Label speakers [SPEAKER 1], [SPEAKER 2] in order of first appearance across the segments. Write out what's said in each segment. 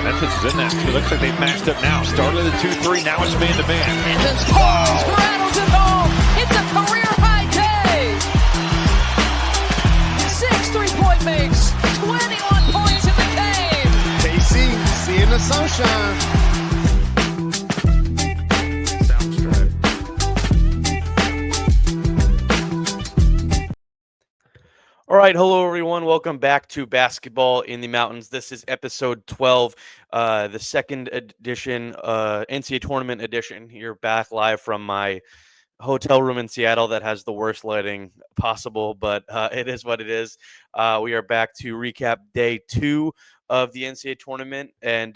[SPEAKER 1] Memphis is in that. It looks like they've matched up now. Started at 2-3, now it's man-to-man.
[SPEAKER 2] Evans pulls, rattles it home. It's a career-high day. 6 3-point makes, 21 points in the game.
[SPEAKER 3] KC, seeing the sunshine.
[SPEAKER 4] All right, hello everyone. Welcome back to Basketball in the Mountains. This is episode 12, the second edition, NCAA Tournament edition. You're back live from my hotel room in Seattle that has the worst lighting possible, but it is what it is. We are back to recap day 2 of the NCAA Tournament, and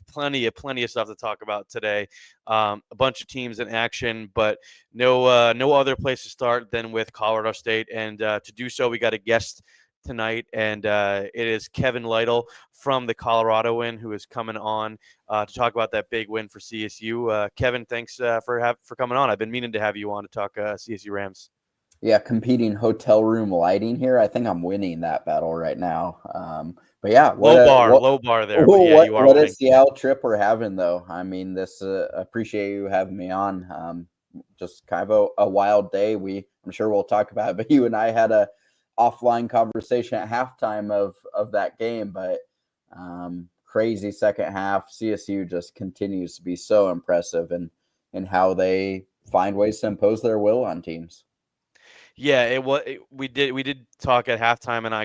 [SPEAKER 4] plenty of stuff to talk about today. A bunch of teams in action, but no other place to start than with Colorado State. And to do so, we got a guest tonight, and it is Kevin Lytle from the Coloradoan, who is coming on to talk about that big win for CSU. Kevin, thanks for coming on. I've been meaning to have you on to talk CSU Rams.
[SPEAKER 5] Yeah, competing hotel room lighting here. I think I'm winning that battle right now. But yeah,
[SPEAKER 4] low bar there. But yeah, you are
[SPEAKER 5] what
[SPEAKER 4] winning.
[SPEAKER 5] a Seattle trip we're having, though. I mean, this appreciate you having me on. Just kind of a wild day. I'm sure we'll talk about it, but you and I had a offline conversation at halftime of that game. But crazy second half. CSU just continues to be so impressive in how they find ways to impose their will on teams.
[SPEAKER 4] Yeah, we did talk at halftime, and I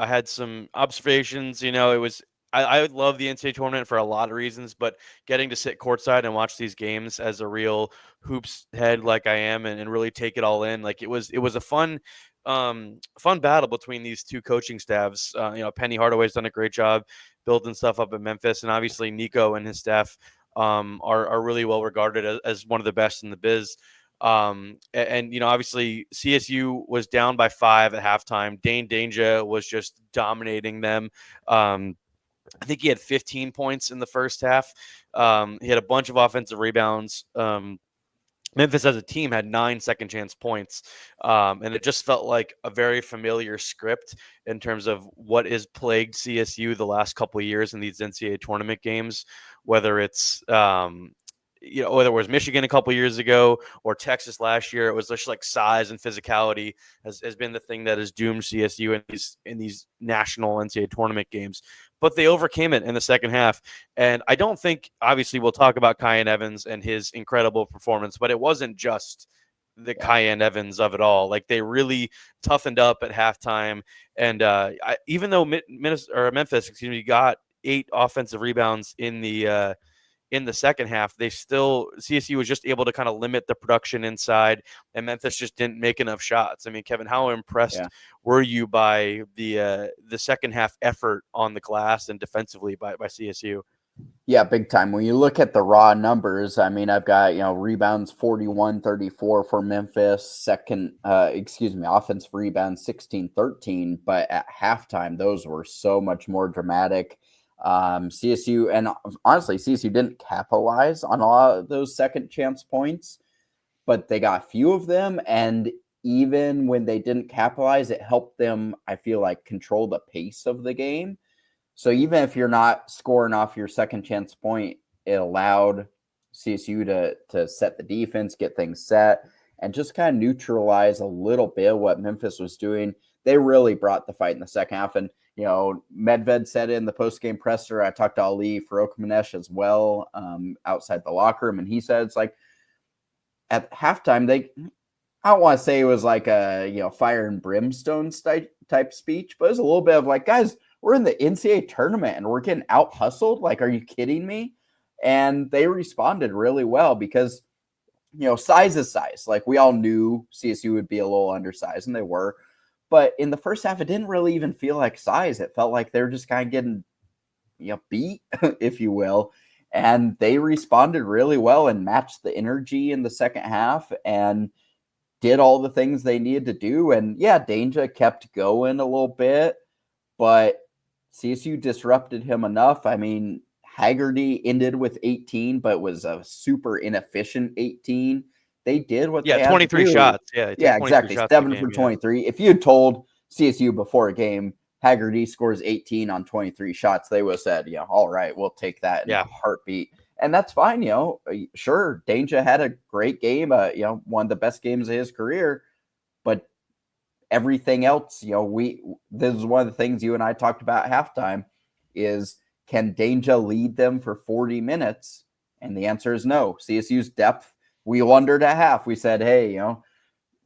[SPEAKER 4] had some observations. You know, I would love the NCAA tournament for a lot of reasons, but getting to sit courtside and watch these games as a real hoops head like I am, and really take it all in, like it was a fun battle between these two coaching staffs. Penny Hardaway's done a great job building stuff up in Memphis, and obviously Nico and his staff are really well regarded as one of the best in the biz. Obviously CSU was down by 5 at halftime. Dane Danger was just dominating them. I think he had 15 points in the first half. He had a bunch of offensive rebounds. Memphis as a team had 9 second chance points. And it just felt like a very familiar script in terms of what has plagued CSU the last couple of years in these NCAA tournament games, whether it's, whether it was Michigan a couple years ago or Texas last year. It was just like size and physicality has been the thing that has doomed CSU in these national NCAA tournament games. But they overcame it in the second half. And I don't think, obviously, we'll talk about Kyan Evans and his incredible performance, but it wasn't just the Kyan Evans of it all. Like, they really toughened up at halftime. And even though Memphis got 8 offensive rebounds in the second half, CSU was just able to kind of limit the production inside, and Memphis just didn't make enough shots. I mean, Kevin, how impressed were you by the second half effort on the glass and defensively by CSU?
[SPEAKER 5] Yeah, big time. When you look at the raw numbers, I mean, I've got, rebounds 41-34 for Memphis, offensive rebounds 16-13, but at halftime, those were so much more dramatic. CSU, and honestly, CSU didn't capitalize on a lot of those second chance points, but they got a few of them. And even when they didn't capitalize, it helped them, I feel like, control the pace of the game. So even if you're not scoring off your second chance point, it allowed CSU to set the defense, get things set, and just kind of neutralize a little bit what Memphis was doing. They really brought the fight in the second half. And Medved said in the post-game presser, I talked to Ali Farokhmanesh as well outside the locker room, and he said it's like at halftime, I don't want to say it was like a fire and brimstone type speech, but it was a little bit of like, guys, we're in the NCAA tournament and we're getting out hustled. Like, are you kidding me? And they responded really well because, size is size. Like, we all knew CSU would be a little undersized, and they were. But in the first half, it didn't really even feel like size. It felt like they were just kind of getting, beat, if you will. And they responded really well and matched the energy in the second half and did all the things they needed to do. And yeah, Danger kept going a little bit, but CSU disrupted him enough. I mean, Haggerty ended with 18, but was a super inefficient 18. They did what they had
[SPEAKER 4] 23
[SPEAKER 5] to do.
[SPEAKER 4] shots. Yeah,
[SPEAKER 5] exactly. 7 for 23. If you had told CSU before a game Haggerty scores 18 on 23 shots, they would have said, all right, we'll take that in a heartbeat. And that's fine, sure, Danger had a great game, one of the best games of his career, but everything else, this is one of the things you and I talked about at halftime is, can Danger lead them for 40 minutes? And the answer is no. CSU's depth, we wondered at half. We said, hey,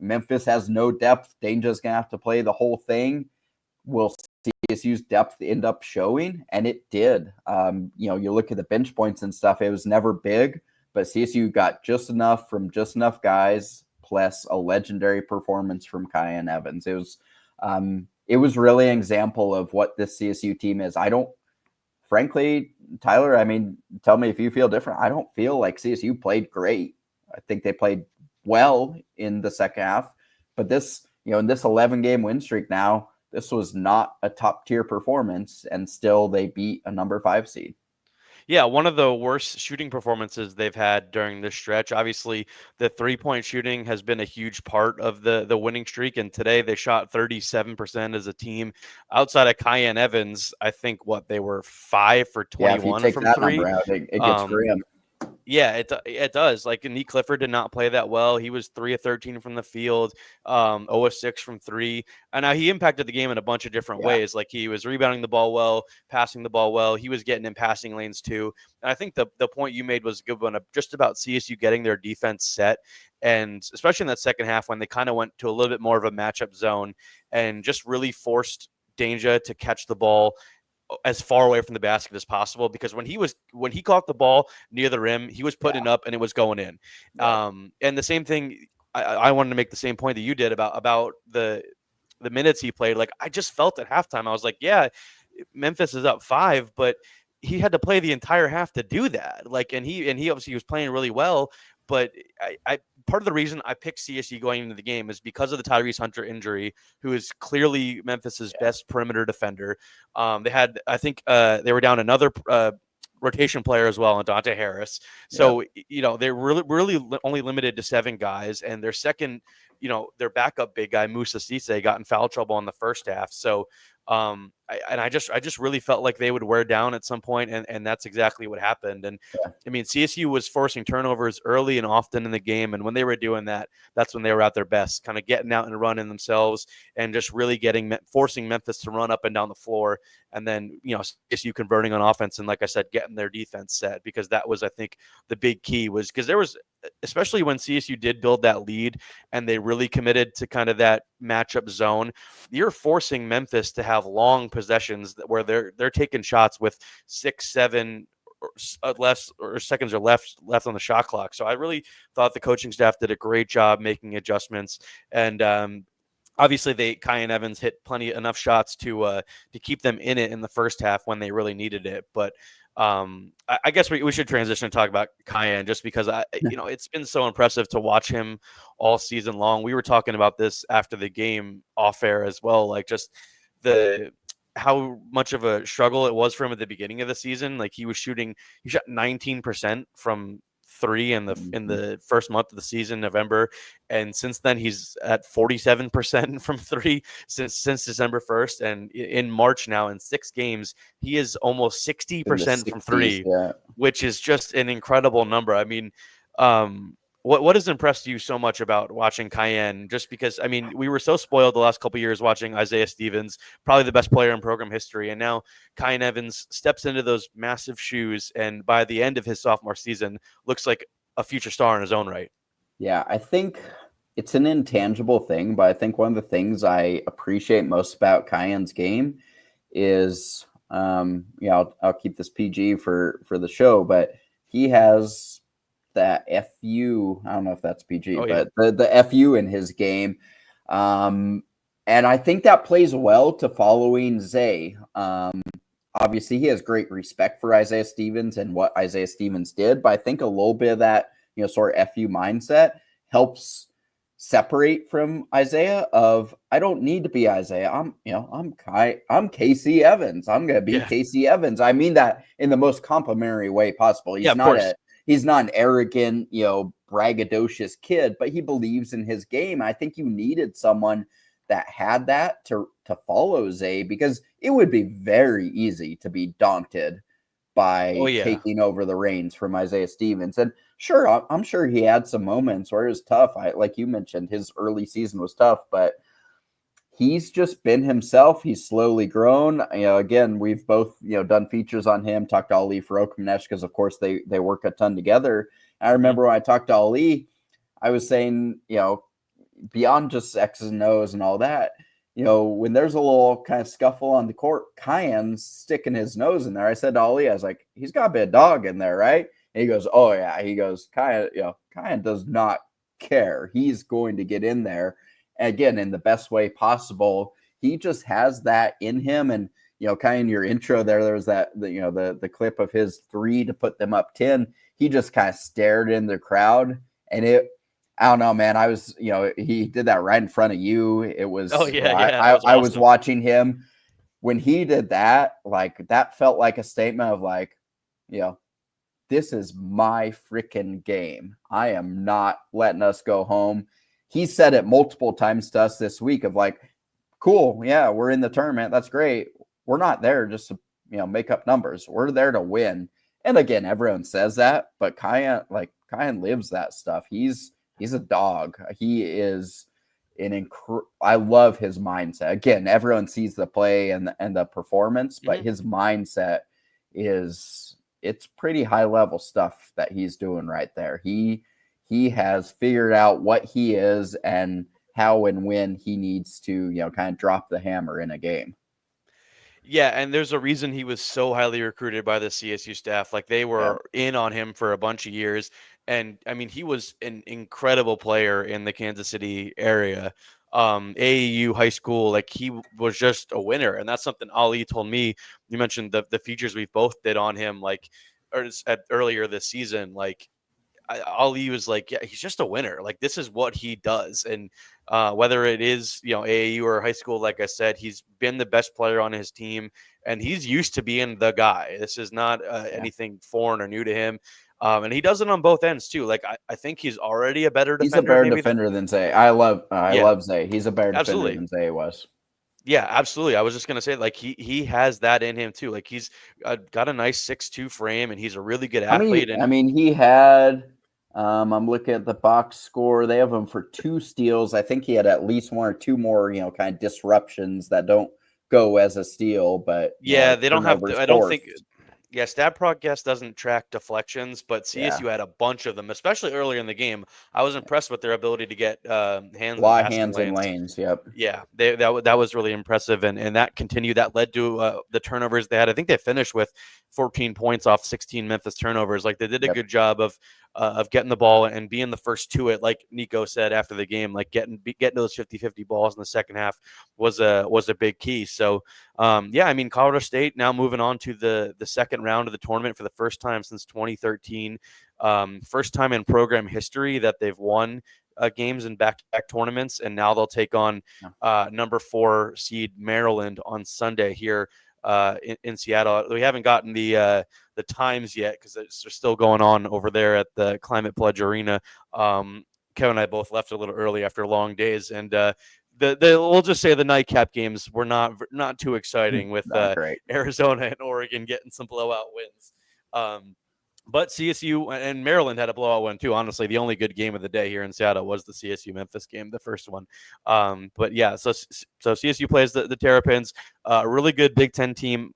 [SPEAKER 5] Memphis has no depth. Danger's going to have to play the whole thing. Will CSU's depth end up showing? And it did. You look at the bench points and stuff, it was never big, but CSU got just enough from just enough guys, plus a legendary performance from Kyan Evans. It was really an example of what this CSU team is. Frankly, Tyler, tell me if you feel different. I don't feel like CSU played great. I think they played well in the second half, but this, in this 11-game win streak now, this was not a top-tier performance, and still they beat a number 5 seed.
[SPEAKER 4] Yeah, one of the worst shooting performances they've had during this stretch. Obviously, the three-point shooting has been a huge part of the winning streak, and today they shot 37% as a team. Outside of Kyan Evans, I think they were 5 for 21
[SPEAKER 5] if you take
[SPEAKER 4] from
[SPEAKER 5] that
[SPEAKER 4] three.
[SPEAKER 5] Number out, it gets grim.
[SPEAKER 4] Yeah, it does. Like, Nick Clifford did not play that well. He was 3 of 13 from the field, 0 of 6 from 3. And now he impacted the game in a bunch of different ways. Like, he was rebounding the ball well, passing the ball well. He was getting in passing lanes too. And I think the point you made was a good one, just about CSU getting their defense set. And especially in that second half when they kind of went to a little bit more of a matchup zone and just really forced Danger to catch the ball as far away from the basket as possible, because when he caught the ball near the rim, he was putting it up and it was going in. And the same thing, I wanted to make the same point that you did about the minutes he played. Like, I just felt at halftime, I was like, yeah, Memphis is up 5, but he had to play the entire half to do that. Like, and he obviously was playing really well, but I part of the reason I picked CSU going into the game is because of the Tyrese Hunter injury, who is clearly Memphis's best perimeter defender. They had, I think, they were down another rotation player as well, and Dante Harris. So, they're really only limited to 7 guys, and their second, their backup big guy, Musa Cisse, got in foul trouble in the first half. So, I just really felt like they would wear down at some point, and that's exactly what happened. And CSU was forcing turnovers early and often in the game, and when they were doing that, that's when they were at their best, kind of getting out and running themselves, and just really forcing Memphis to run up and down the floor, and then CSU converting on offense, and like I said, getting their defense set, because that was, I think, the big key, was because there was, especially when CSU did build that lead and they really committed to kind of that matchup zone, you're forcing Memphis to have long possessions where they're taking shots with 6, 7 or less or seconds or left on the shot clock. So I really thought the coaching staff did a great job making adjustments, and obviously Kyan Evans hit enough shots to keep them in it in the first half when they really needed it. But I guess we should transition and talk about Kyan, just because it's been so impressive to watch him all season long. We were talking about this after the game off air as well, like just how much of a struggle it was for him at the beginning of the season. Like, he shot 19% from 3 in the first month of the season, November, and since then he's at 47% from 3 since December 1st, and in March now, in 6 games, he is almost 60% from 3, which is just an incredible number. What has impressed you so much about watching Kyan? Just because, we were so spoiled the last couple of years watching Isaiah Stevens, probably the best player in program history, and now Kyan Evans steps into those massive shoes, and by the end of his sophomore season, looks like a future star in his own right.
[SPEAKER 5] Yeah, I think it's an intangible thing, but I think one of the things I appreciate most about Kyan's game is, I'll keep this PG for the show, but he has that FU, I don't know if that's PG, but the FU in his game. And I think that plays well to following Zay. Obviously, he has great respect for Isaiah Stevens and what Isaiah Stevens did, but I think a little bit of that, sort of FU mindset helps separate from Isaiah of, I don't need to be Isaiah. I'm Casey Evans. I'm going to be Casey Evans. I mean that in the most complimentary way possible. He's not an arrogant, braggadocious kid, but he believes in his game. I think you needed someone that had that to follow Zay, because it would be very easy to be daunted by taking over the reins from Isaiah Stevens. And sure, I'm sure he had some moments where it was tough. Like you mentioned, his early season was tough, but he's just been himself. He's slowly grown. Again, we've both, done features on him, talked to Ali Farokhmanesh, because of course they work a ton together. I remember when I talked to Ali, I was saying, beyond just X's and O's and all that, when there's a little kind of scuffle on the court, Kyan's sticking his nose in there. I said to Ali, I was like, he's got a bit of dog in there, right? And he goes, oh yeah. He goes, Kyan does not care. He's going to get in there. Again, in the best way possible. He just has that in him. And, kind of in your intro there was that, the clip of his 3 to put them up 10. He just kind of stared in the crowd, and I don't know, man. I was, he did that right in front of you. It was, I was watching him when he did that. Like, that felt like a statement of like, this is my freaking game. I am not letting us go home. He said it multiple times to us this week of like, cool. Yeah, we're in the tournament. That's great. We're not there just to, make up numbers. We're there to win. And again, everyone says that, but Kyan lives that stuff. He's a dog. He is I love his mindset. Again, everyone sees the play and the performance, but his mindset it's pretty high level stuff that he's doing right there. He has figured out what he is and how and when he needs to, kind of drop the hammer in a game.
[SPEAKER 4] Yeah, and there's a reason he was so highly recruited by the CSU staff. Like, they were in on him for a bunch of years. And I mean, he was an incredible player in the Kansas City area. AAU high school, like, he was just a winner. And that's something Ali told me. You mentioned the features we both did on him, like, earlier this season. Like, Ali was like, yeah, he's just a winner. Like, this is what he does. And whether it is, AAU or high school, like I said, he's been the best player on his team, and he's used to being the guy. This is not anything foreign or new to him. And he does it on both ends too. Like, I think he's already a better defender.
[SPEAKER 5] He's a better defender than Zay. I love Zay. He's a better defender than Zay was.
[SPEAKER 4] Yeah, absolutely. I was just going to say, like, he has that in him too. Like, he's got a nice 6'2" frame, and he's a really good athlete.
[SPEAKER 5] He had, I'm looking at the box score. They have him for 2 steals. I think he had at least 1 or 2 more, kind of disruptions that don't go as a steal. But
[SPEAKER 4] they don't have to. I don't think. Yeah, Stat Podcast doesn't track deflections, but CSU had a bunch of them, especially earlier in the game. I was impressed with their ability to get hands
[SPEAKER 5] in lanes. Yep.
[SPEAKER 4] Yeah, that was really impressive, and that continued. That led to the turnovers they had. I think they finished with 14 points off 16 Memphis turnovers. Like, they did a good job of getting the ball and being the first to it. Like Nico said after the game, like getting those 50-50 balls in the second half was a big key. So I mean, Colorado State now moving on to the second round of the tournament for the first time since 2013. First time in program history that they've won games in back-to-back tournaments, and now they'll take on number 4 seed Maryland on Sunday here in Seattle. We haven't gotten the times yet because they're still going on over there at the Climate Pledge Arena. Kevin and I both left a little early after long days, and we'll just say the nightcap games were not too exciting with Arizona and Oregon getting some blowout wins. But CSU and Maryland had a blowout win too. Honestly, the only good game of the day here in Seattle was the CSU Memphis game, the first one. But yeah, so CSU plays the Terrapins, a really good Big Ten team.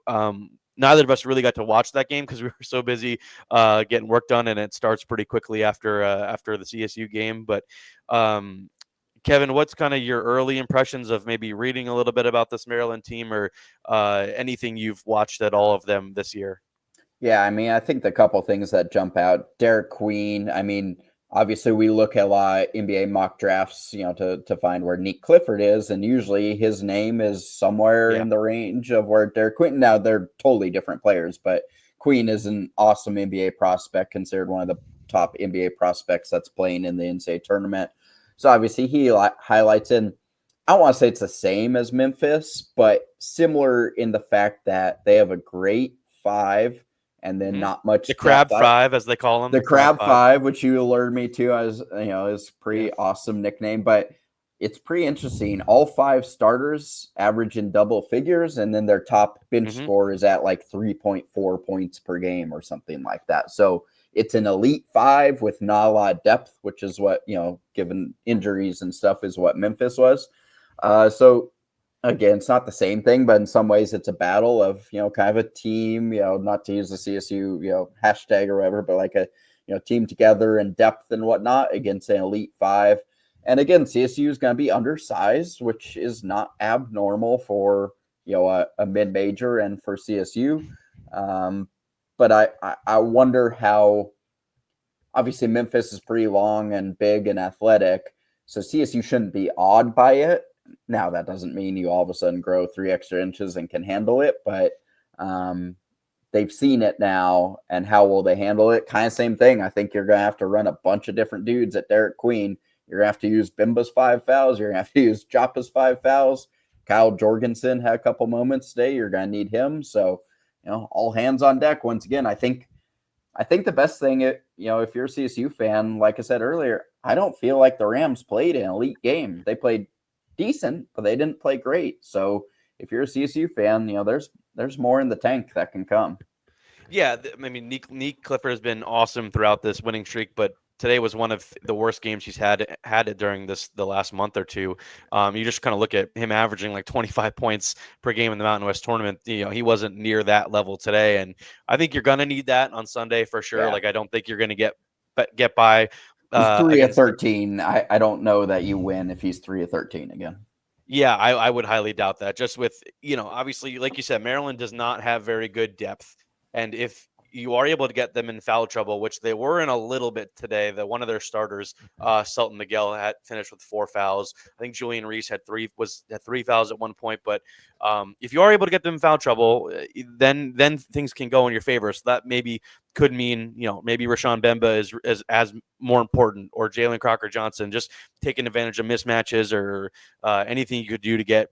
[SPEAKER 4] Neither of us really got to watch that game because we were so busy getting work done, and it starts pretty quickly after the CSU game. But Kevin, what's kind of your early impressions of maybe reading a little bit about this Maryland team, or anything you've watched at all of them this year?
[SPEAKER 5] Yeah, I mean, I think the couple things that jump out, Derek Queen. I mean, obviously we look at a lot of NBA mock drafts, to find where Nick Clifford is, and usually his name is somewhere in the range of where Derek Queen. Now they're totally different players, but Queen is an awesome NBA prospect, considered one of the top NBA prospects that's playing in the NCAA tournament. So obviously he highlights in. I don't want to say it's the same as Memphis, but similar in the fact that they have a great 5. And then not much.
[SPEAKER 4] The Crab 5, as they call them.
[SPEAKER 5] The Crab 5, which you alerted me to, as is pretty awesome nickname. But it's pretty interesting. All 5 starters average in double figures, and then their top bench score is at like 3.4 points per game or something like that. So it's an elite 5 with not a lot of depth, which is what, given injuries and stuff, is what Memphis was. So again, it's not the same thing, but in some ways it's a battle of, kind of a team, not to use the CSU, hashtag or whatever, but like a, team together and depth and whatnot against an elite 5. And again, CSU is going to be undersized, which is not abnormal for, a mid-major and for CSU. But I wonder how, obviously Memphis is pretty long and big and athletic, so CSU shouldn't be awed by it. Now, that doesn't mean you all of a sudden grow 3 extra inches and can handle it, but they've seen it now, and how will they handle it? Kind of same thing. I think you're going to have to run a bunch of different dudes at Derek Queen. You're going to have to use Bimba's 5 fouls. You're going to have to use Joppa's 5 fouls. Kyle Jorgensen had a couple moments today. You're going to need him. So, all hands on deck once again. I think the best thing, if you're a CSU fan, like I said earlier, I don't feel like the Rams played an elite game. They played decent, but they didn't play great. So if you're a CSU fan, there's more in the tank that can come.
[SPEAKER 4] Yeah, I mean, Nick Clifford has been awesome throughout this winning streak, but today was one of the worst games he's had it during the last month or two. You just kind of look at him averaging like 25 points per game in the Mountain West tournament. He wasn't near that level today, and I think you're gonna need that on Sunday for sure.
[SPEAKER 5] Yeah.
[SPEAKER 4] Like, I don't think you're gonna get by.
[SPEAKER 5] He's 3 of 13. I don't know that you win if he's 3 of 13 again.
[SPEAKER 4] Yeah, I would highly doubt that. Just with, obviously, like you said, Maryland does not have very good depth. And if you are able to get them in foul trouble, which they were in a little bit today, that one of their starters, Sultan Miguel, had finished with 4 fouls. I think Julian Reese had 3 fouls at one point. But if you are able to get them in foul trouble, then things can go in your favor. So that maybe could mean, maybe Rashawn Bemba is as more important, or Jalen Crocker Johnson, just taking advantage of mismatches or anything you could do to get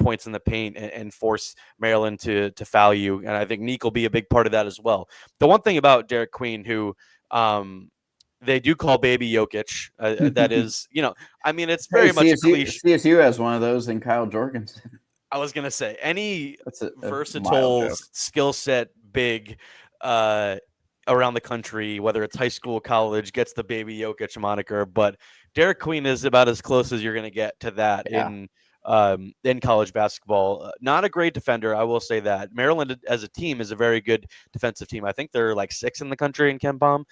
[SPEAKER 4] points in the paint and force Maryland to foul you. And I think Nick will be a big part of that as well. The one thing about Derek Queen, who they do call Baby Jokic, that is, I mean, it's very much cliche.
[SPEAKER 5] CSU has one of those in Kyle Jorgensen.
[SPEAKER 4] I was going to say, any
[SPEAKER 5] a
[SPEAKER 4] versatile skill set big around the country, whether it's high school, college, gets the Baby Jokic moniker. But Derek Queen is about as close as you're going to get to that in college basketball. Not a great defender, I will say that. Maryland as a team is a very good defensive team. I think they're like 6th in the country in KenPom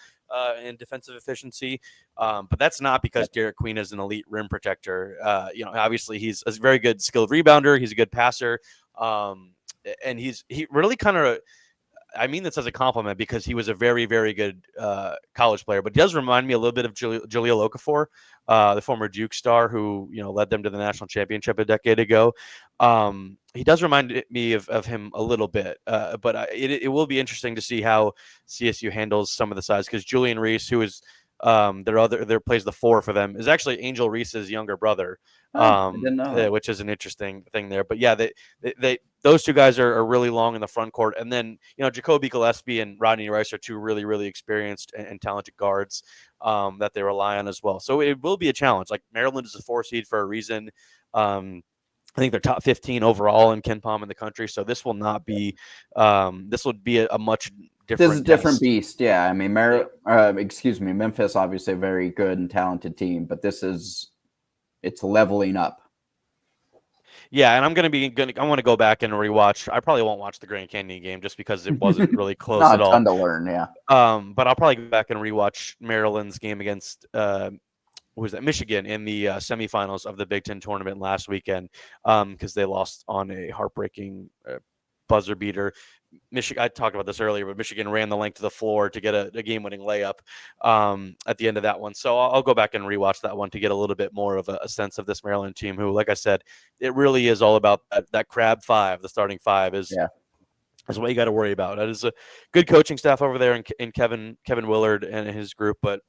[SPEAKER 4] in defensive efficiency. But that's not because Derek Queen is an elite rim protector. Obviously he's a very good skilled rebounder. He's a good passer. And he really kind of, I mean this as a compliment, because he was a very, very good college player, but he does remind me a little bit of Jaleel Okafor, the former Duke star who, led them to the national championship a decade ago. He does remind me of him a little bit, but it will be interesting to see how CSU handles some of the size, because Julian Reese, who is their plays the 4 for them, is actually Angel Reese's younger brother,
[SPEAKER 5] I didn't know that.
[SPEAKER 4] which is an interesting thing there. But yeah, they those two guys are really long in the front court, and then Jacoby Gillespie and Rodney Rice are 2 really, really experienced and talented guards that they rely on as well. So it will be a challenge. Like, Maryland is a 4 seed for a reason. I think they're top 15 overall in KenPom in the country. So this will not be this would be a much different.
[SPEAKER 5] This is a different beast. Yeah. I mean, Memphis, obviously a very good and talented team, but it's leveling up.
[SPEAKER 4] Yeah, and I want to go back and rewatch. I probably won't watch the Grand Canyon game just because it wasn't really close at all.
[SPEAKER 5] Not a ton to learn, yeah.
[SPEAKER 4] But I'll probably go back and rewatch Maryland's game against Michigan in the semifinals of the Big Ten tournament last weekend, because they lost on a heartbreaking buzzer beater. I talked about this earlier, but Michigan ran the length of the floor to get a game-winning layup at the end of that one. So I'll go back and rewatch that one to get a little bit more of a sense of this Maryland team, who, like I said, it really is all about that crab 5. The starting 5 is what you got to worry about. That is a good coaching staff over there in Kevin Willard and his group, but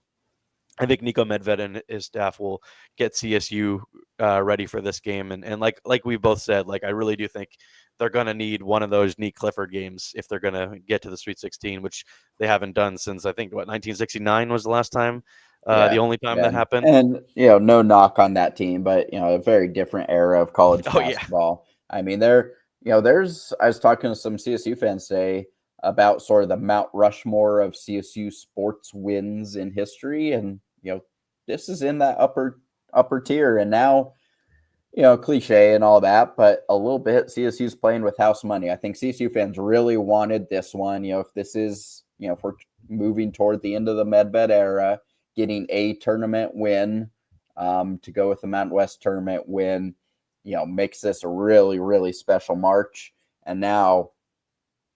[SPEAKER 4] I think Nico Medved and his staff will get CSU ready for this game. And like we both said, like, I really do think they're going to need one of those Nick Clifford games if they're going to get to the Sweet 16, which they haven't done since, I think, 1969 was the last time
[SPEAKER 5] Yeah,
[SPEAKER 4] the only time
[SPEAKER 5] yeah.
[SPEAKER 4] that happened.
[SPEAKER 5] And no knock on that team, but a very different era of college
[SPEAKER 4] Oh yeah,
[SPEAKER 5] basketball. I mean, there's I was talking to some CSU fans today about sort of the Mount Rushmore of CSU sports wins in history, and this is in that upper tier. And now, cliche and all that, but a little bit CSU's playing with house money. I think CSU fans really wanted this one. If this is, if we're moving toward the end of the Medved era, getting a tournament win to go with the Mountain West tournament win, makes this a really, really special March. And now,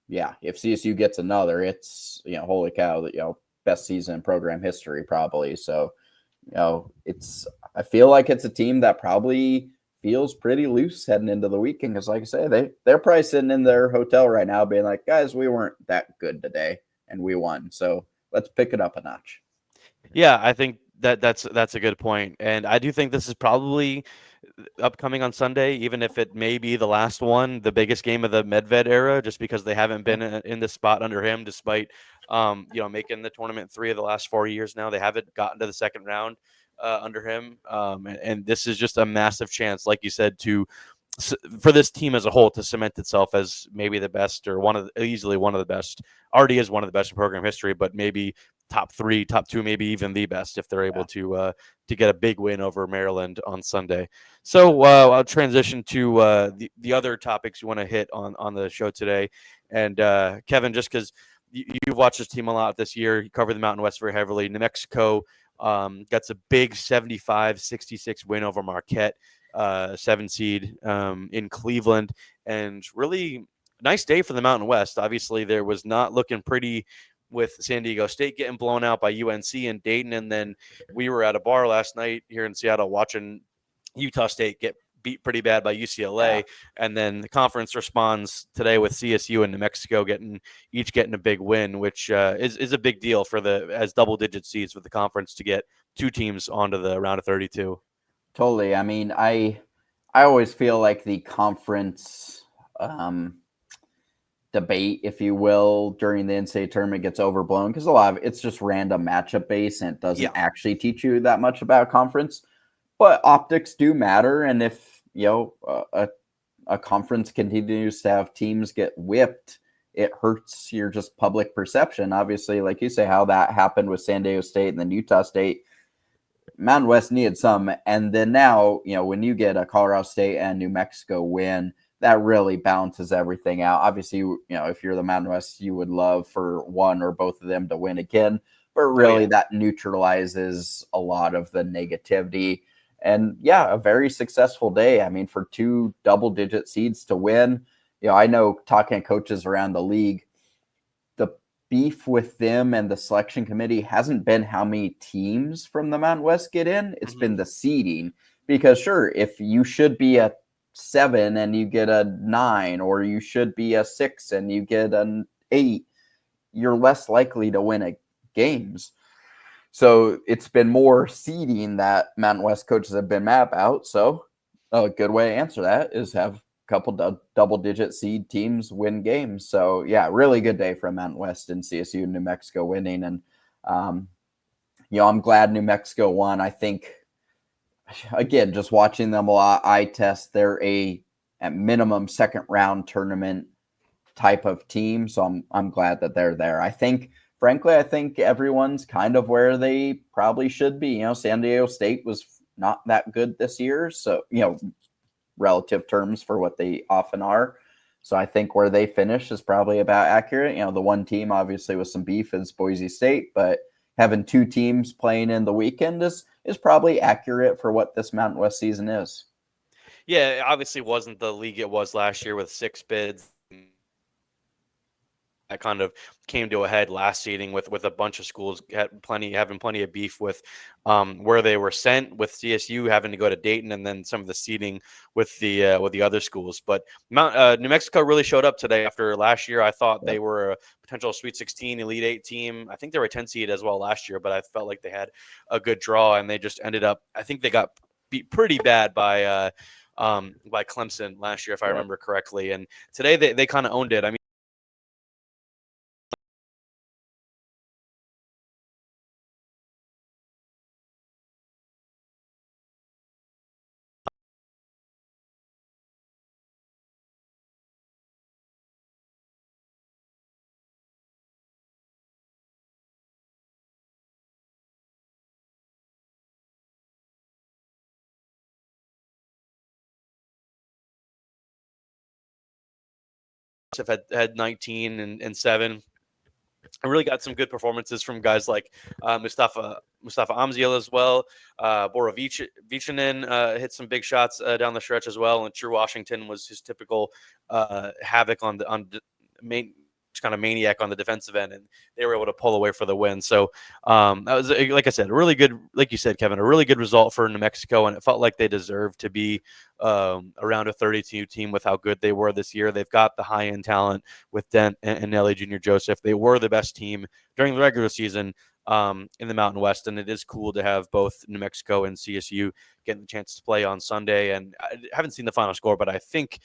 [SPEAKER 5] yeah, if CSU gets another, it's, holy cow, best season in program history, probably. So, I feel like it's a team that probably feels pretty loose heading into the weekend. Because, like I say, they're probably sitting in their hotel right now being like, guys, we weren't that good today and we won. So let's pick it up a notch.
[SPEAKER 4] yeah. I think that's a good point, and I do think this is probably upcoming on Sunday, even if it may be the last one, the biggest game of the Medved era, just because they haven't been in this spot under him, despite making the tournament 3 of the last 4 years. Now they haven't gotten to the second round under him, and this is just a massive chance, like you said, for this team as a whole to cement itself as maybe the best, or easily one of the best. Already is one of the best in program history, but maybe top 3, top 2, maybe even the best if they're able to get a big win over Maryland on Sunday. So I'll transition to the other topics you want to hit on the show today. And Kevin, just because you've watched this team a lot this year, you cover the Mountain West very heavily. New Mexico gets a big 75-66 win over Marquette, 7 seed in Cleveland, and really nice day for the Mountain West. Obviously, there was not looking pretty with San Diego State getting blown out by UNC and Dayton, and then we were at a bar last night here in Seattle watching Utah State get beat pretty bad by UCLA, and then the conference responds today with CSU and New Mexico each getting a big win, which is a big deal for as double-digit seeds for the conference to get 2 teams onto the round of 32.
[SPEAKER 5] Totally. I mean, I always feel like the conference debate, if you will, during the NCAA tournament gets overblown because a lot of it's just random matchup based and it doesn't actually teach you that much about conference. But optics do matter, and if a conference continues to have teams get whipped, it hurts your just public perception. Obviously, like you say, how that happened with San Diego State and then Utah State. Mountain West needed some, and then now when you get a Colorado State and New Mexico win, that really balances everything out. Obviously, if you're the Mountain West, you would love for one or both of them to win again, but really that neutralizes a lot of the negativity. And a very successful day. I mean, for 2 double-digit seeds to win, I know talking to coaches around the league, the beef with them and the selection committee hasn't been how many teams from the Mountain West get in. It's been the seeding, because sure, if you should be a 7 and you get a 9, or you should be a 6 and you get an 8, you're less likely to win games. So it's been more seeding that Mountain West coaches have been mad about. So a good way to answer that is have a couple double-digit seed teams win games. So, really good day for Mountain West and CSU and New Mexico winning. And, I'm glad New Mexico won. I think, again, just watching them a lot, eye test, they're at minimum second-round tournament type of team. So I'm glad that they're there. Frankly, I think everyone's kind of where they probably should be. San Diego State was not that good this year. So, relative terms for what they often are. So I think where they finish is probably about accurate. The one team obviously with some beef is Boise State, but having 2 teams playing in the weekend is probably accurate for what this Mountain West season is.
[SPEAKER 4] Yeah, it obviously wasn't the league it was last year with 6 bids. That kind of came to a head last seeding with a bunch of schools having plenty of beef with where they were sent, with CSU having to go to Dayton, and then some of the seeding with the other schools. But New Mexico really showed up today after last year. I thought they were a potential Sweet 16, Elite 8 team. I think they were a 10 seed as well last year, but I felt like they had a good draw, and they just ended up, I think they got beat pretty bad by Clemson last year, if I remember correctly. And today they kind of owned it. I mean, had 19 and 7. I really got some good performances from guys like Mustafa Amziel as well. Borovichinen hit some big shots down the stretch as well, and True Washington was his typical havoc on the main kind of maniac on the defensive end, and they were able to pull away for the win. So that was, like I said, a really good, like you said, Kevin, a really good result for New Mexico, and it felt like they deserved to be around a 32 team with how good they were this year. They've got the high-end talent with Dent and Nelly Jr. Joseph. They were the best team during the regular season in the Mountain West, and it is cool to have both New Mexico and CSU getting the chance to play on Sunday. And I haven't seen the final score, but I think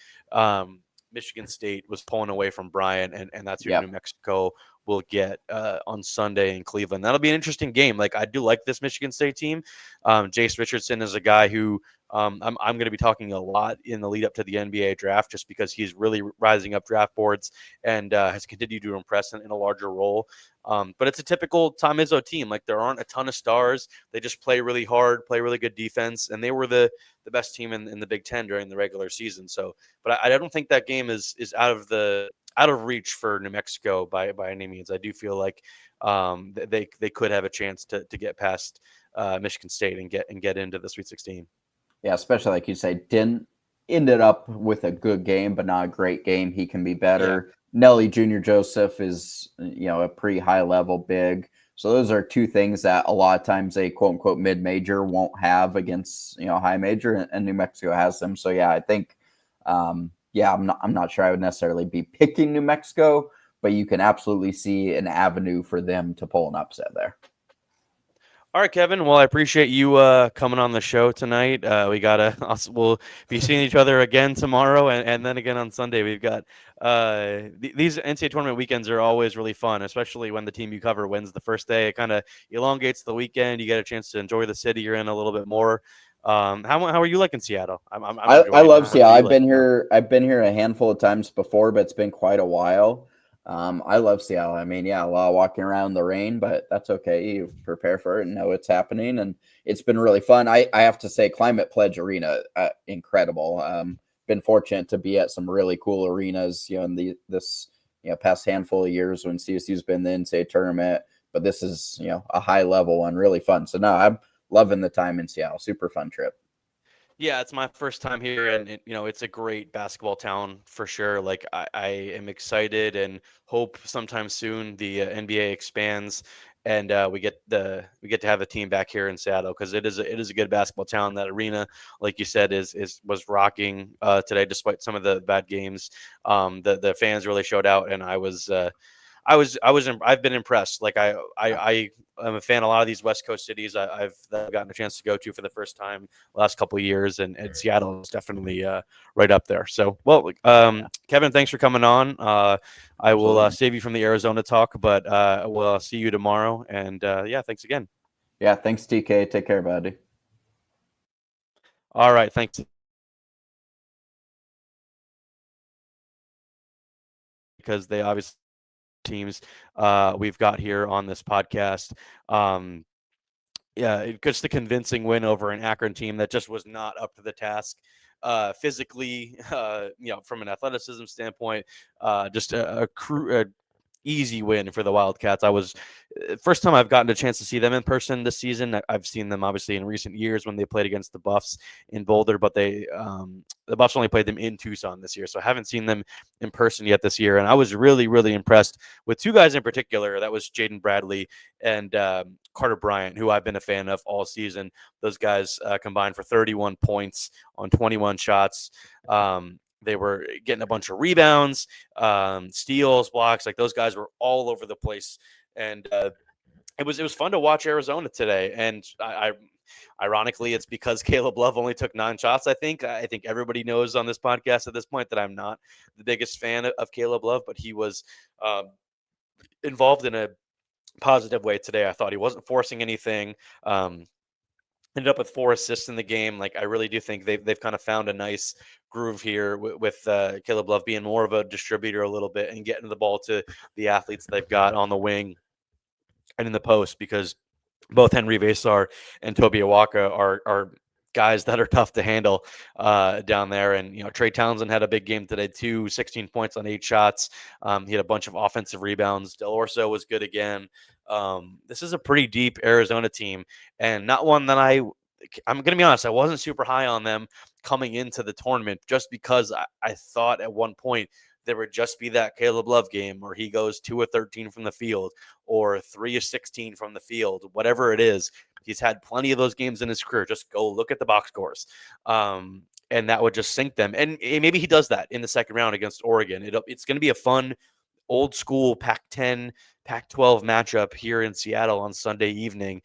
[SPEAKER 4] Michigan State was pulling away from Bryant, and that's who New Mexico will get on Sunday in Cleveland. That'll be an interesting game. Like, I do like this Michigan State team. Jace Richardson is a guy who I'm going to be talking a lot in the lead up to the NBA draft, just because he's really rising up draft boards and has continued to impress in a larger role. But it's a typical Tom Izzo team. Like, there aren't a ton of stars. They just play really hard, play really good defense, and they were the best team in the Big Ten during the regular season. So, but I don't think that game is out of reach for New Mexico by any means. I do feel like they could have a chance to get past Michigan State and get into the Sweet 16.
[SPEAKER 5] Yeah, especially like you say, ended up with a good game, but not a great game. He can be better. Yeah. Nelly Jr. Joseph is, a pretty high level big. So those are two things that a lot of times a quote unquote mid major won't have against, high major, and New Mexico has them. So yeah, I think, I'm not sure I would necessarily be picking New Mexico, but you can absolutely see an avenue for them to pull an upset there.
[SPEAKER 4] All right, Kevin. Well, I appreciate you coming on the show tonight. We'll be seeing each other again tomorrow, and then again on Sunday. We've got these NCAA tournament weekends are always really fun, especially when the team you cover wins the first day. It kind of elongates the weekend. You get a chance to enjoy the city you're in a little bit more. How are you liking Seattle?
[SPEAKER 5] I love Seattle. I've been here a handful of times before, but it's been quite a while. I love Seattle. I mean, a lot of walking around in the rain, but that's okay. You prepare for it and know it's happening, and it's been really fun. I have to say, Climate Pledge Arena, incredible. Been fortunate to be at some really cool arenas, in this past handful of years when CSU's been in the NCAA tournament. But this is a high level one, really fun. So no, I'm loving the time in Seattle. Super fun trip.
[SPEAKER 4] Yeah, it's my first time here, and it's a great basketball town for sure. Like, I am excited and hope sometime soon the NBA expands and we get to have a team back here in Seattle, because it is a good basketball town. That arena, like you said, was rocking today despite some of the bad games. The fans really showed out, and I've been impressed. Like, I'm a fan of a lot of these West Coast cities I've gotten a chance to go to for the first time the last couple of years, and Seattle is definitely right up there. So, well, Kevin, thanks for coming on. I will save you from the Arizona talk, but we'll see you tomorrow. And thanks again.
[SPEAKER 5] Yeah, thanks, TK. Take care, buddy.
[SPEAKER 4] All right, thanks. Because they obviously teams we've got here on this podcast. Just a convincing win over an Akron team that just was not up to the task physically, from an athleticism standpoint. Just a easy win for the Wildcats. I was first time I've gotten a chance to see them in person this season. I've seen them obviously in recent years when they played against the Buffs in Boulder, but the Buffs only played them in Tucson this year, so I haven't seen them in person yet this year. And I was really, really impressed with two guys in particular. That was Jaden Bradley and Carter Bryant, who I've been a fan of all season. Those guys combined for 31 points on 21 shots. They were getting a bunch of rebounds, steals, blocks. Like, those guys were all over the place, and it was fun to watch Arizona today. And I ironically, it's because Caleb Love only took 9 shots. I think everybody knows on this podcast at this point that I'm not the biggest fan of Caleb Love, but he was involved in a positive way today. I thought he wasn't forcing anything. Ended up with 4 assists in the game. Like, I really do think they've kind of found a nice groove here with Caleb Love being more of a distributor a little bit and getting the ball to the athletes they've got on the wing and in the post, because both Henry Vesar and Toby Awaka are guys that are tough to handle down there. And, Trey Townsend had a big game today too, 16 points on 8 shots. He had a bunch of offensive rebounds. Del Orso was good again. This is a pretty deep Arizona team, and not one that I'm going to be honest, I wasn't super high on them coming into the tournament, just because I thought at one point there would just be that Caleb Love game where he goes 2 of 13 from the field or 3 of 16 from the field, whatever it is. He's had plenty of those games in his career. Just go look at the box scores. And that would just sink them. And maybe he does that in the second round against Oregon. It's going to be a fun, old school Pac-10, Pac-12 matchup here in Seattle on Sunday evening,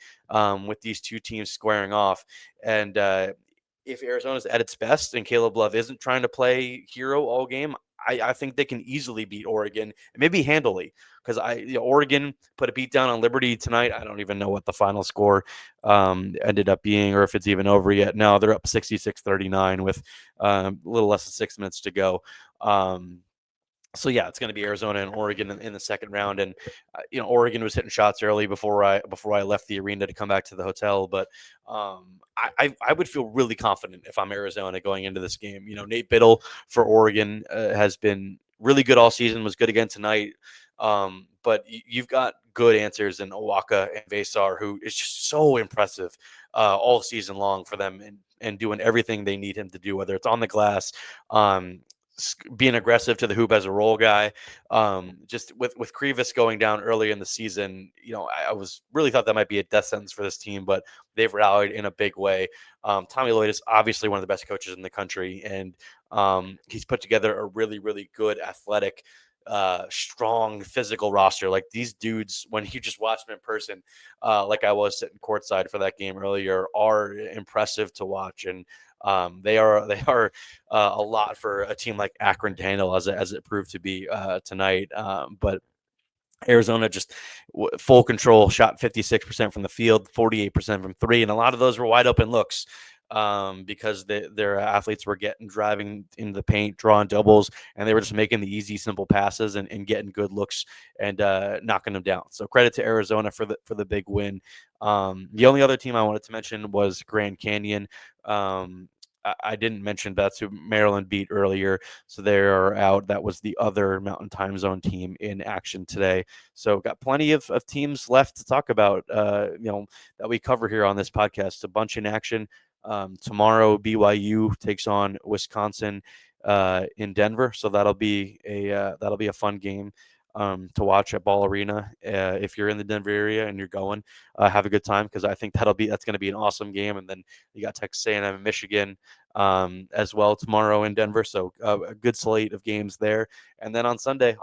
[SPEAKER 4] with these two teams squaring off. And if Arizona's at its best and Caleb Love isn't trying to play hero all game, I think they can easily beat Oregon, maybe handily, because Oregon put a beat down on Liberty tonight. I don't even know what the final score ended up being, or if it's even over yet. No, they're up 66-39 with a little less than 6 minutes to go. So yeah, it's going to be Arizona and Oregon in the second round, and Oregon was hitting shots early before I left the arena to come back to the hotel. But I would feel really confident if I'm Arizona going into this game. Nate Biddle for Oregon has been really good all season. Was good again tonight. But you've got good answers in Owaka and Vesar, who is just so impressive all season long for them, and doing everything they need him to do, whether it's on the glass, being aggressive to the hoop as a role guy. Just with Krivas going down early in the season, I was really thought that might be a death sentence for this team, but they've rallied in a big way. Tommy Lloyd is obviously one of the best coaches in the country, and he's put together a really, really good athletic, strong physical roster. Like, these dudes, when you just watch them in person, like I was sitting courtside for that game earlier, are impressive to watch. And they are a lot for a team like Akron to handle, as it proved to be tonight. But Arizona just full control, shot 56% from the field, 48% from 3, and a lot of those were wide open looks, because their athletes were driving into the paint, drawing doubles, and they were just making the easy, simple passes and getting good looks and knocking them down. So credit to Arizona for the big win. The only other team I wanted to mention was Grand Canyon. I didn't mention that's who Maryland beat earlier, so they are out. That was the other Mountain Time Zone team in action today. So got plenty of teams left to talk about, that we cover here on this podcast. A bunch in action. Tomorrow, BYU takes on Wisconsin in Denver, so that'll be a fun game to watch at Ball Arena. If you're in the Denver area and you're going, have a good time, because I think that's going to be an awesome game. And then you got Texas A&M and Michigan as well tomorrow in Denver, so a good slate of games there. And then on Sunday,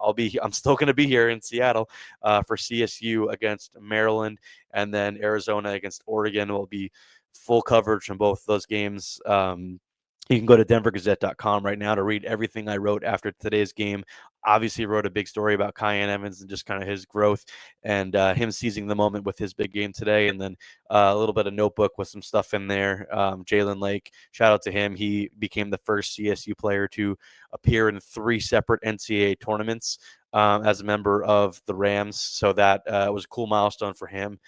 [SPEAKER 4] I'm still going to be here in Seattle for CSU against Maryland, and then Arizona against Oregon. Will be full coverage from both those games. You can go to denvergazette.com right now to read everything I wrote after today's game. Obviously wrote a big story about Kyan Evans and just kind of his growth and him seizing the moment with his big game today. And then a little bit of notebook with some stuff in there. Jalen Lake, shout out to him. He became the first CSU player to appear in 3 separate NCAA tournaments as a member of the Rams. So that was a cool milestone for him.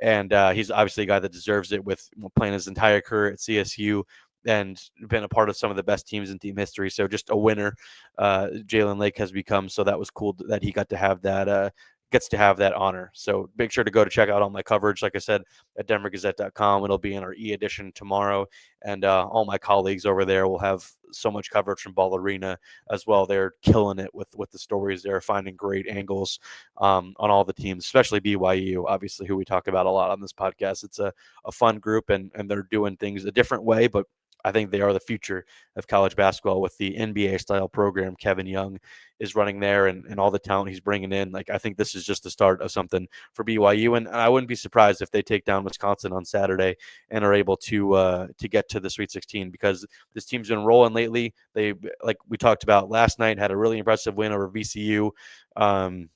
[SPEAKER 4] And he's obviously a guy that deserves it, with playing his entire career at CSU and been a part of some of the best teams in team history. So just a winner, Jalen Lake has become. So that was cool that he gets to have that honor. So make sure to go to check out all my coverage, like I said, at denvergazette.com. It'll be in our e-edition tomorrow. And all my colleagues over there will have so much coverage from Ball Arena as well. They're killing it with the stories. They're finding great angles on all the teams, especially BYU, obviously, who we talk about a lot on this podcast. It's a fun group, and they're doing things a different way, but I think they are the future of college basketball with the NBA-style program Kevin Young is running there, and all the talent he's bringing in. Like, I think this is just the start of something for BYU, and I wouldn't be surprised if they take down Wisconsin on Saturday and are able to get to the Sweet 16, because this team's been rolling lately. They, like we talked about last night, had a really impressive win over VCU. That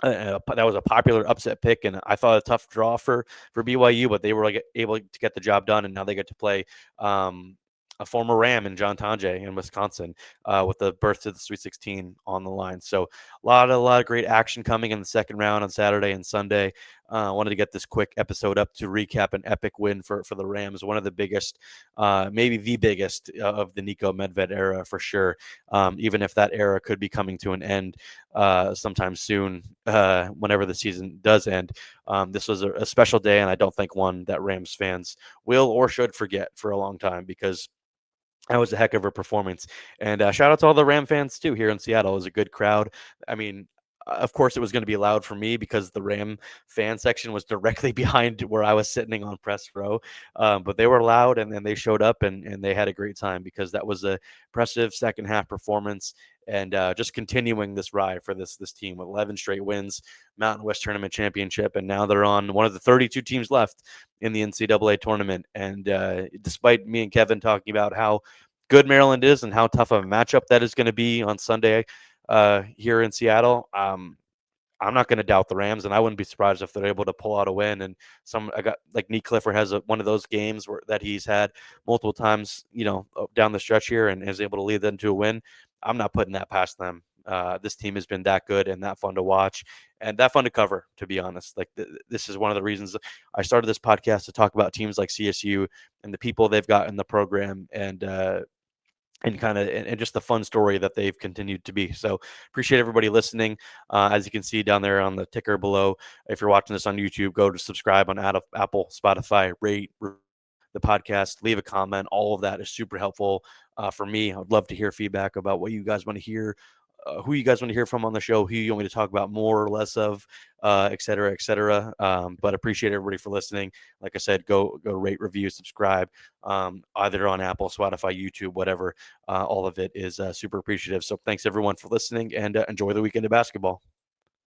[SPEAKER 4] was a popular upset pick, and I thought a tough draw for BYU, but they were able to get the job done, and now they get to play a former Ram in John Tonje in Wisconsin with the berth to the Sweet 16 on the line. So a lot of great action coming in the second round on Saturday and Sunday. Wanted to get this quick episode up to recap an epic win for the Rams, one of the biggest, maybe the biggest of the Nico Medved era for sure, even if that era could be coming to an end sometime soon, whenever the season does end. This was a special day, and I don't think one that Rams fans will or should forget for a long time, because that was a heck of a performance. And shout out to all the Ram fans too here in Seattle. It was a good crowd. I mean, of course, it was going to be loud for me because the Ram fan section was directly behind where I was sitting on press row. But they were loud, and they showed up, and they had a great time, because that was a impressive second half performance, and just continuing this ride for this team with 11 straight wins, Mountain West Tournament championship, and now they're on one of the 32 teams left in the NCAA tournament. And despite me and Kevin talking about how good Maryland is and how tough of a matchup that is going to be on Sunday here in Seattle, I'm not going to doubt the Rams, and I wouldn't be surprised if they're able to pull out a win. And I got like Nick Clifford has one of those games that he's had multiple times, down the stretch here, and is able to lead them to a win. I'm not putting that past them. This team has been that good and that fun to watch and that fun to cover, to be honest. Like this is one of the reasons I started this podcast, to talk about teams like CSU and the people they've got in the program, and just the fun story that they've continued to be. So appreciate everybody listening. As you can see down there on the ticker below, if you're watching this on YouTube, go to subscribe on Apple, Spotify, rate the podcast, leave a comment. All of that is super helpful for me. I would love to hear feedback about what you guys want to hear, who you guys want to hear from on the show, who you want me to talk about more or less of, et cetera, et cetera. But appreciate everybody for listening. Like I said, go rate, review, subscribe, either on Apple, Spotify, YouTube, whatever. All of it is super appreciative. So thanks everyone for listening, and enjoy the weekend of basketball.